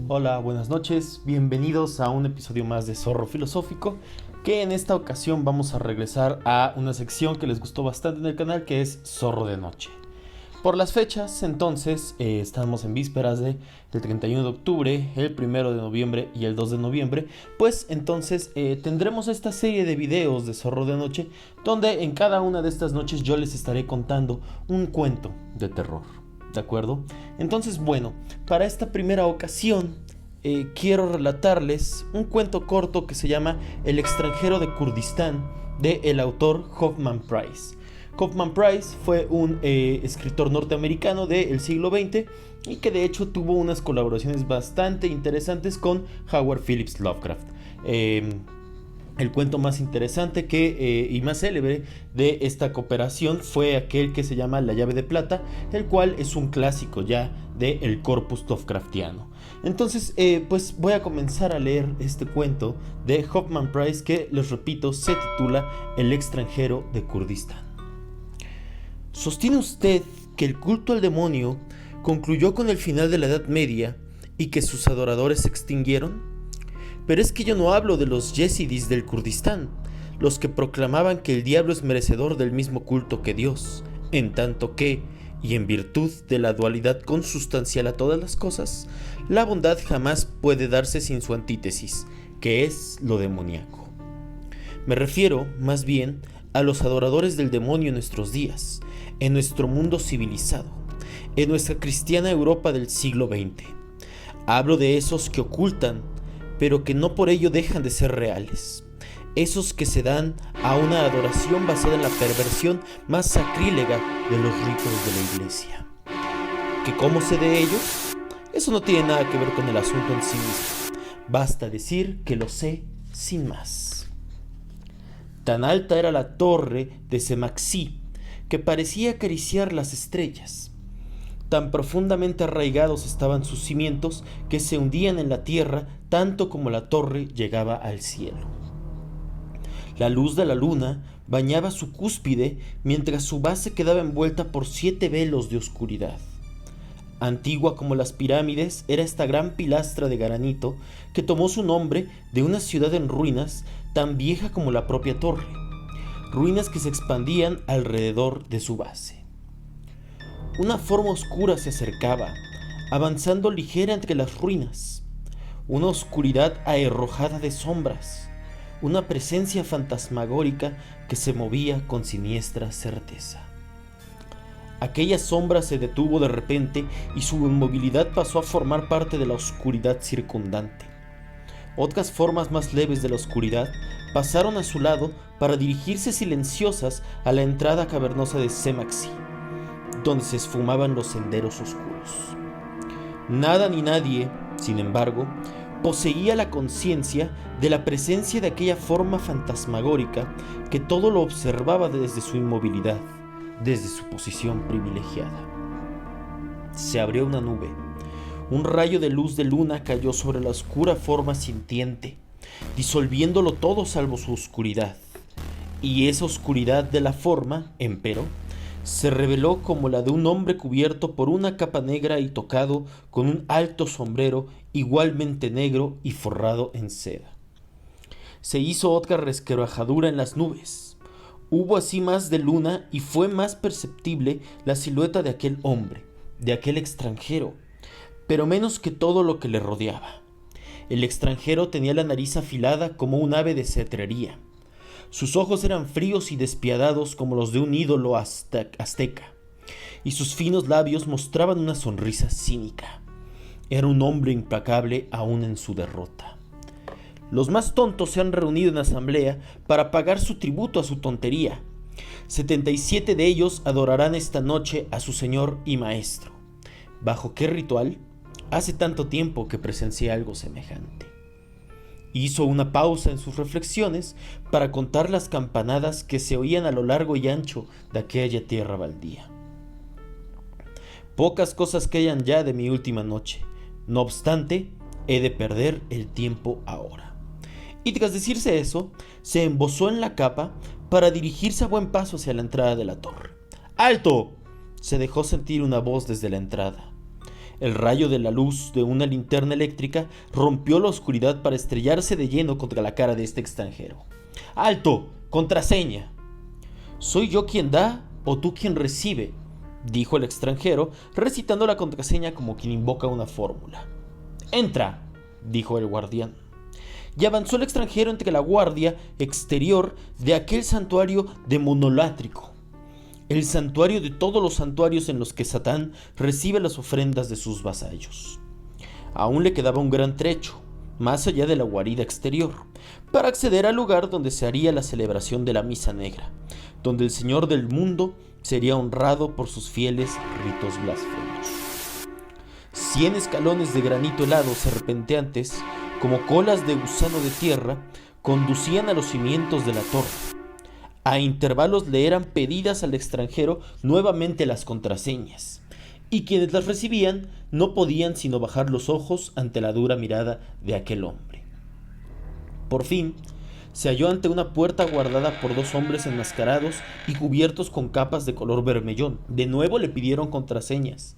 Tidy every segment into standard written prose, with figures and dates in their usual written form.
Hola, buenas noches, bienvenidos a un episodio más de Zorro Filosófico, que en esta ocasión vamos a regresar a una sección que les gustó bastante en el canal, que es Zorro de Noche. Por las fechas, entonces, estamos en vísperas del 31 de octubre, el 1 de noviembre y el 2 de noviembre, pues entonces tendremos esta serie de videos de Zorro de Noche, donde en cada una de estas noches yo les estaré contando un cuento de terror. ¿De acuerdo? Entonces, bueno, para esta primera ocasión quiero relatarles un cuento corto que se llama El extranjero de Kurdistán, de el autor Hoffman Price. Hoffman Price fue un escritor norteamericano del siglo XX y que de hecho tuvo unas colaboraciones bastante interesantes con Howard Phillips Lovecraft. El cuento más interesante y más célebre de esta cooperación fue aquel que se llama La llave de plata, el cual es un clásico ya del corpus Lovecraftiano. Entonces, pues voy a comenzar a leer este cuento de Hoffman Price que, les repito, se titula El extranjero de Kurdistán. ¿Sostiene usted que el culto al demonio concluyó con el final de la Edad Media y que sus adoradores se extinguieron? Pero es que yo no hablo de los yezidis del Kurdistán, los que proclamaban que el diablo es merecedor del mismo culto que Dios, en tanto que, y en virtud de la dualidad consustancial a todas las cosas, la bondad jamás puede darse sin su antítesis, que es lo demoníaco. Me refiero, más bien, a los adoradores del demonio en nuestros días, en nuestro mundo civilizado, en nuestra cristiana Europa del siglo XX. Hablo de esos que ocultan, pero que no por ello dejan de ser reales. Esos que se dan a una adoración basada en la perversión más sacrílega de los ritos de la iglesia. ¿Que cómo sé de ellos? Eso no tiene nada que ver con el asunto en sí mismo. Basta decir que lo sé sin más. Tan alta era la torre de Semaxí que parecía acariciar las estrellas. Tan profundamente arraigados estaban sus cimientos que se hundían en la tierra tanto como la torre llegaba al cielo. La luz de la luna bañaba su cúspide mientras su base quedaba envuelta por 7 velos de oscuridad. Antigua como las pirámides era esta gran pilastra de granito que tomó su nombre de una ciudad en ruinas tan vieja como la propia torre, ruinas que se expandían alrededor de su base. Una forma oscura se acercaba, avanzando ligera entre las ruinas. Una oscuridad aherrojada de sombras, una presencia fantasmagórica que se movía con siniestra certeza. Aquella sombra se detuvo de repente y su inmovilidad pasó a formar parte de la oscuridad circundante. Otras formas más leves de la oscuridad pasaron a su lado para dirigirse silenciosas a la entrada cavernosa de Semaxí, donde se esfumaban los senderos oscuros. Nada ni nadie, sin embargo, poseía la conciencia de la presencia de aquella forma fantasmagórica que todo lo observaba desde su inmovilidad, desde su posición privilegiada. Se abrió una nube. Un rayo de luz de luna cayó sobre la oscura forma sintiente, disolviéndolo todo salvo su oscuridad. Y esa oscuridad de la forma, empero, se reveló como la de un hombre cubierto por una capa negra y tocado con un alto sombrero igualmente negro y forrado en seda. Se hizo otra resquebrajadura en las nubes. Hubo así más de luna y fue más perceptible la silueta de aquel hombre, de aquel extranjero, pero menos que todo lo que le rodeaba. El extranjero tenía la nariz afilada como un ave de cetrería. Sus ojos eran fríos y despiadados como los de un ídolo azteca, y sus finos labios mostraban una sonrisa cínica. Era un hombre implacable aún en su derrota. Los más tontos se han reunido en asamblea para pagar su tributo a su tontería. 77 de ellos adorarán esta noche a su señor y maestro. ¿Bajo qué ritual? Hace tanto tiempo que presencié algo semejante. Hizo una pausa en sus reflexiones para contar las campanadas que se oían a lo largo y ancho de aquella tierra baldía. Pocas cosas quedan ya de mi última noche. No obstante, he de perder el tiempo ahora. Y tras decirse eso, se embozó en la capa para dirigirse a buen paso hacia la entrada de la torre. ¡Alto! Se dejó sentir una voz desde la entrada. El rayo de la luz de una linterna eléctrica rompió la oscuridad para estrellarse de lleno contra la cara de este extranjero. ¡Alto! ¡Contraseña! ¿Soy yo quien da o tú quien recibe?, dijo el extranjero, recitando la contraseña como quien invoca una fórmula. «Entra», dijo el guardián. Y avanzó el extranjero entre la guardia exterior de aquel santuario demonolátrico, el santuario de todos los santuarios en los que Satán recibe las ofrendas de sus vasallos. Aún le quedaba un gran trecho, más allá de la guarida exterior, para acceder al lugar donde se haría la celebración de la misa negra, donde el Señor del mundo sería honrado por sus fieles ritos blasfemos. 100 escalones de granito helado serpenteantes, como colas de gusano de tierra, conducían a los cimientos de la torre. A intervalos le eran pedidas al extranjero nuevamente las contraseñas, y quienes las recibían no podían sino bajar los ojos ante la dura mirada de aquel hombre. Por fin, se halló ante una puerta guardada por 2 hombres enmascarados y cubiertos con capas de color bermellón. De nuevo le pidieron contraseñas,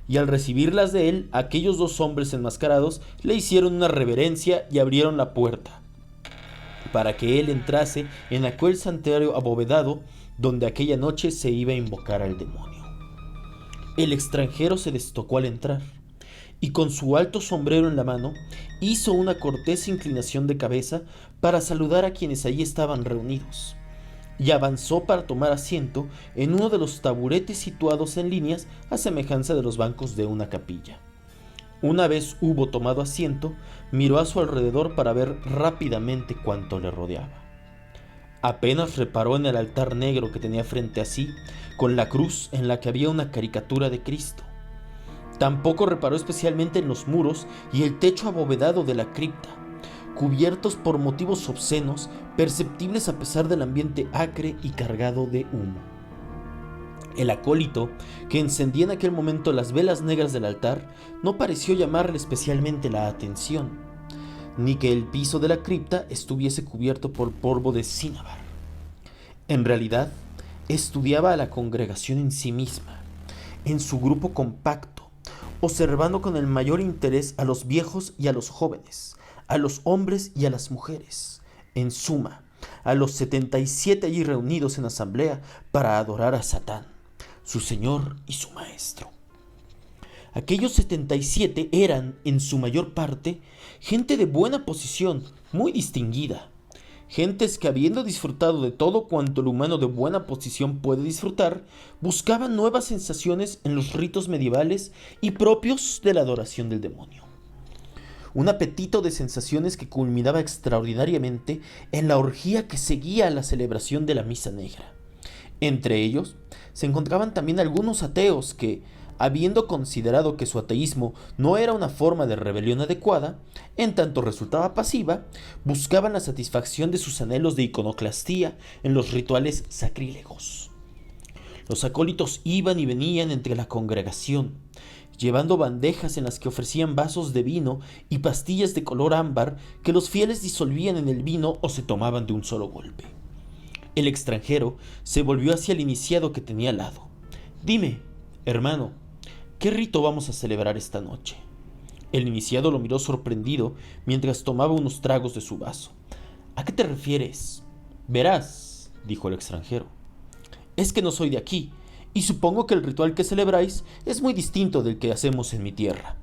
y al recibirlas de él, aquellos 2 hombres enmascarados le hicieron una reverencia y abrieron la puerta para que él entrase en aquel santuario abovedado donde aquella noche se iba a invocar al demonio. El extranjero se destocó al entrar, y con su alto sombrero en la mano, hizo una cortés inclinación de cabeza para saludar a quienes allí estaban reunidos, y avanzó para tomar asiento en uno de los taburetes situados en líneas a semejanza de los bancos de una capilla. Una vez hubo tomado asiento, miró a su alrededor para ver rápidamente cuánto le rodeaba. Apenas reparó en el altar negro que tenía frente a sí, con la cruz en la que había una caricatura de Cristo. Tampoco reparó especialmente en los muros y el techo abovedado de la cripta, cubiertos por motivos obscenos, perceptibles a pesar del ambiente acre y cargado de humo. El acólito, que encendía en aquel momento las velas negras del altar, no pareció llamarle especialmente la atención, ni que el piso de la cripta estuviese cubierto por polvo de cinnabar. En realidad, estudiaba a la congregación en sí misma, en su grupo compacto, observando con el mayor interés a los viejos y a los jóvenes, a los hombres y a las mujeres, en suma, a los 77 allí reunidos en asamblea para adorar a Satán, su señor y su maestro. Aquellos 77 eran, en su mayor parte, gente de buena posición, muy distinguida, gentes que, habiendo disfrutado de todo cuanto el humano de buena posición puede disfrutar, buscaban nuevas sensaciones en los ritos medievales y propios de la adoración del demonio. Un apetito de sensaciones que culminaba extraordinariamente en la orgía que seguía a la celebración de la misa negra. Entre ellos se encontraban también algunos ateos que, habiendo considerado que su ateísmo no era una forma de rebelión adecuada, en tanto resultaba pasiva, buscaban la satisfacción de sus anhelos de iconoclastía en los rituales sacrílegos. Los acólitos iban y venían entre la congregación, llevando bandejas en las que ofrecían vasos de vino y pastillas de color ámbar que los fieles disolvían en el vino o se tomaban de un solo golpe. El extranjero se volvió hacia el iniciado que tenía al lado. «Dime, hermano, ¿qué rito vamos a celebrar esta noche?». El iniciado lo miró sorprendido mientras tomaba unos tragos de su vaso. «¿A qué te refieres?». «Verás», dijo el extranjero, «es que no soy de aquí, y supongo que el ritual que celebráis es muy distinto del que hacemos en mi tierra.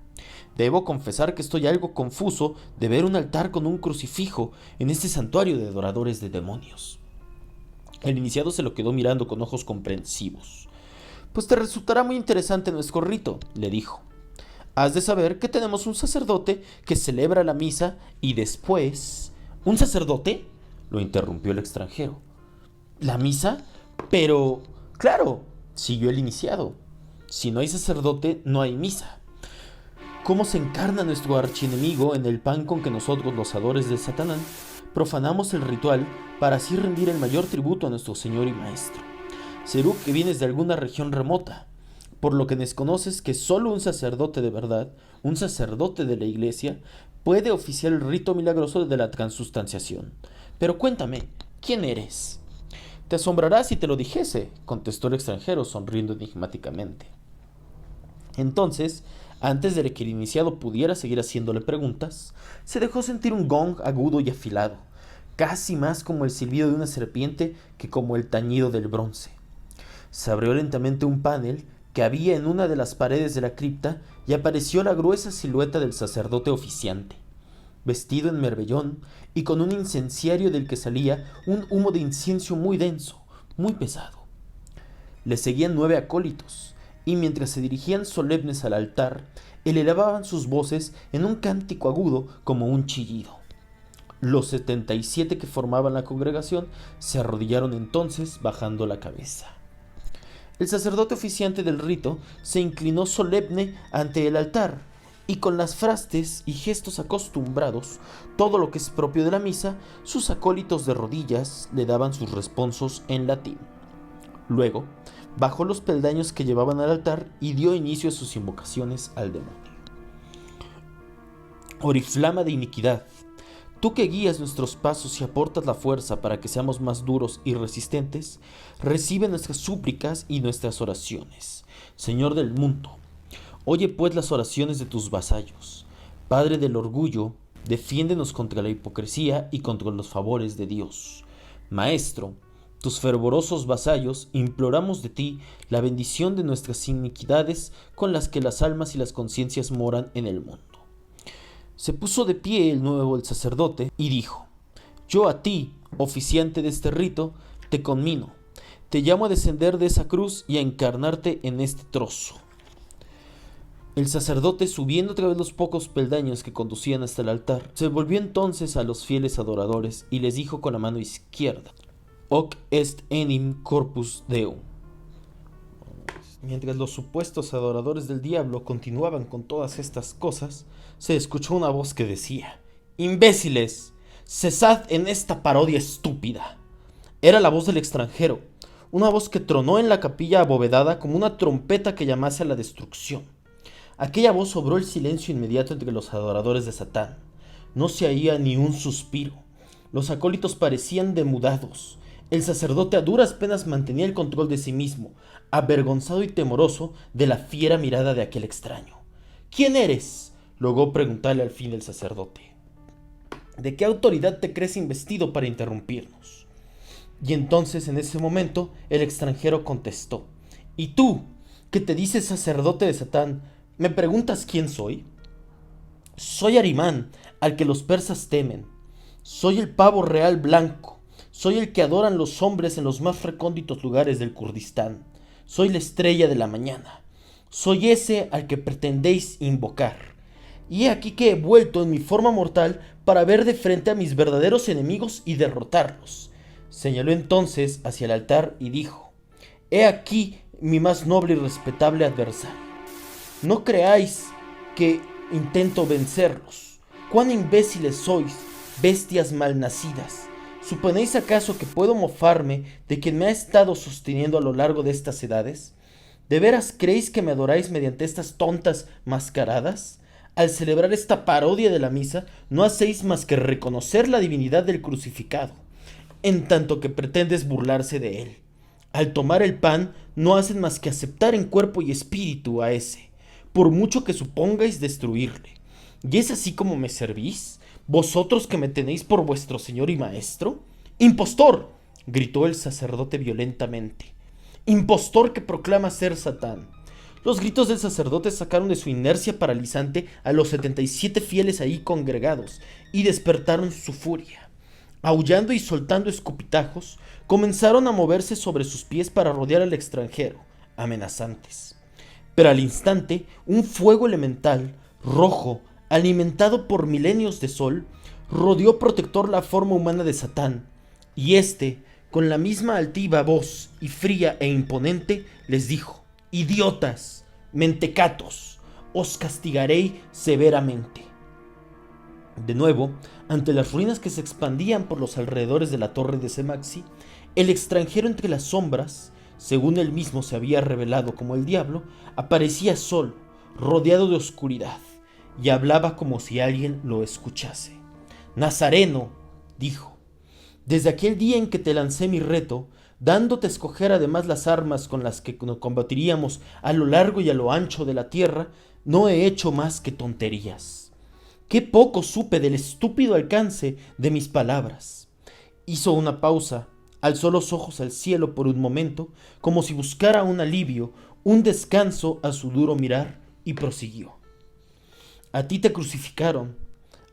Debo confesar que estoy algo confuso de ver un altar con un crucifijo en este santuario de adoradores de demonios». El iniciado se lo quedó mirando con ojos comprensivos. «Pues te resultará muy interesante nuestro rito», le dijo. «Has de saber que tenemos un sacerdote que celebra la misa y después...». «¿Un sacerdote?», lo interrumpió el extranjero. «¿La misa? Pero... claro», siguió el iniciado. «Si no hay sacerdote, no hay misa. ¿Cómo se encarna nuestro archienemigo en el pan con que nosotros, los adoradores de Satanás, profanamos el ritual para así rendir el mayor tributo a nuestro Señor y Maestro? Serú que vienes de alguna región remota, por lo que desconoces que solo un sacerdote de verdad, un sacerdote de la iglesia, puede oficiar el rito milagroso de la transustanciación. Pero cuéntame, ¿quién eres?». «Te asombrará si te lo dijese», contestó el extranjero sonriendo enigmáticamente. Entonces, antes de que el iniciado pudiera seguir haciéndole preguntas, se dejó sentir un gong agudo y afilado, casi más como el silbido de una serpiente que como el tañido del bronce. Se abrió lentamente un panel que había en una de las paredes de la cripta y apareció la gruesa silueta del sacerdote oficiante, vestido en merbellón y con un incenciario del que salía un humo de incienso muy denso, muy pesado. Le seguían 9 acólitos, y mientras se dirigían solemnes al altar, elevaban sus voces en un cántico agudo como un chillido. Los 77 que formaban la congregación se arrodillaron entonces bajando la cabeza. El sacerdote oficiante del rito se inclinó solemne ante el altar, y con las frastes y gestos acostumbrados, todo lo que es propio de la misa, sus acólitos de rodillas le daban sus responsos en latín. Luego, bajó los peldaños que llevaban al altar y dio inicio a sus invocaciones al demonio. Oriflama de iniquidad, tú que guías nuestros pasos y aportas la fuerza para que seamos más duros y resistentes, recibe nuestras súplicas y nuestras oraciones. Señor del mundo, oye pues las oraciones de tus vasallos. Padre del orgullo, defiéndenos contra la hipocresía y contra los favores de Dios. Maestro, tus fervorosos vasallos, imploramos de ti la bendición de nuestras iniquidades con las que las almas y las conciencias moran en el mundo. Se puso de pie el sacerdote y dijo: yo a ti, oficiante de este rito, te conmino, te llamo a descender de esa cruz y a encarnarte en este trozo. El sacerdote, subiendo otra vez los pocos peldaños que conducían hasta el altar, se volvió entonces a los fieles adoradores y les dijo con la mano izquierda: Hoc est enim corpus Deum. Mientras los supuestos adoradores del diablo continuaban con todas estas cosas, se escuchó una voz que decía: ¡imbéciles! ¡Cesad en esta parodia estúpida! Era la voz del extranjero, una voz que tronó en la capilla abovedada como una trompeta que llamase a la destrucción. Aquella voz sobró el silencio inmediato entre los adoradores de Satán. No se oía ni un suspiro. Los acólitos parecían demudados. El sacerdote a duras penas mantenía el control de sí mismo, avergonzado y temeroso de la fiera mirada de aquel extraño. ¿Quién eres?, logró preguntarle al fin el sacerdote. ¿De qué autoridad te crees investido para interrumpirnos? Y entonces, en ese momento, el extranjero contestó: ¿y tú, que te dices sacerdote de Satán, me preguntas quién soy? Soy Arimán, al que los persas temen. Soy el pavo real blanco. Soy el que adoran los hombres en los más recónditos lugares del Kurdistán. Soy la estrella de la mañana. Soy ese al que pretendéis invocar. Y he aquí que he vuelto en mi forma mortal para ver de frente a mis verdaderos enemigos y derrotarlos. Señaló entonces hacia el altar y dijo: he aquí mi más noble y respetable adversario. No creáis que intento vencerlos. ¡Cuán imbéciles sois, bestias malnacidas! ¿Suponéis acaso que puedo mofarme de quien me ha estado sosteniendo a lo largo de estas edades? ¿De veras creéis que me adoráis mediante estas tontas mascaradas? Al celebrar esta parodia de la misa, no hacéis más que reconocer la divinidad del crucificado, en tanto que pretendes burlarse de él. Al tomar el pan, no hacen más que aceptar en cuerpo y espíritu a ese, por mucho que supongáis destruirle. ¿Y es así como me servís, vosotros que me tenéis por vuestro señor y maestro? ¡Impostor!, gritó el sacerdote violentamente. ¡Impostor que proclama ser Satán! Los gritos del sacerdote sacaron de su inercia paralizante a los 77 fieles ahí congregados y despertaron su furia. Aullando y soltando escupitajos, comenzaron a moverse sobre sus pies para rodear al extranjero, amenazantes. Pero al instante, un fuego elemental, rojo, alimentado por milenios de sol, rodeó protector la forma humana de Satán, y éste, con la misma altiva voz y fría e imponente, les dijo: idiotas, mentecatos, os castigaré severamente. De nuevo, ante las ruinas que se expandían por los alrededores de la torre de Semaxi, el extranjero entre las sombras, según él mismo se había revelado como el diablo, aparecía solo, rodeado de oscuridad, y hablaba como si alguien lo escuchase. Nazareno, dijo, desde aquel día en que te lancé mi reto, dándote a escoger además las armas con las que nos combatiríamos a lo largo y a lo ancho de la tierra, no he hecho más que tonterías. Qué poco supe del estúpido alcance de mis palabras. Hizo una pausa, alzó los ojos al cielo por un momento, como si buscara un alivio, un descanso a su duro mirar, y prosiguió. A ti te crucificaron,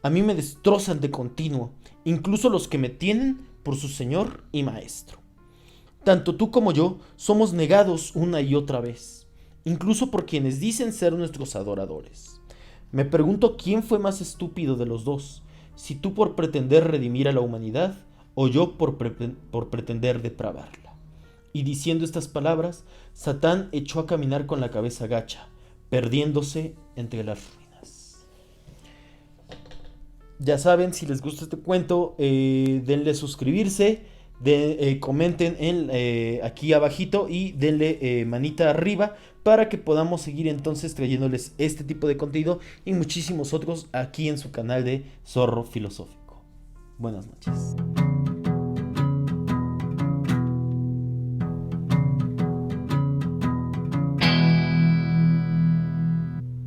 a mí me destrozan de continuo, incluso los que me tienen por su Señor y Maestro. Tanto tú como yo somos negados una y otra vez, incluso por quienes dicen ser nuestros adoradores. Me pregunto quién fue más estúpido de los dos, si tú por pretender redimir a la humanidad o yo por pretender depravarla. Y diciendo estas palabras, Satán echó a caminar con la cabeza gacha, perdiéndose entre las ruinas. Ya saben, si les gusta este cuento, denle suscribirse, comenten aquí abajito y denle manita arriba para que podamos seguir entonces trayéndoles este tipo de contenido y muchísimos otros aquí en su canal de Zorro Filosófico. Buenas noches.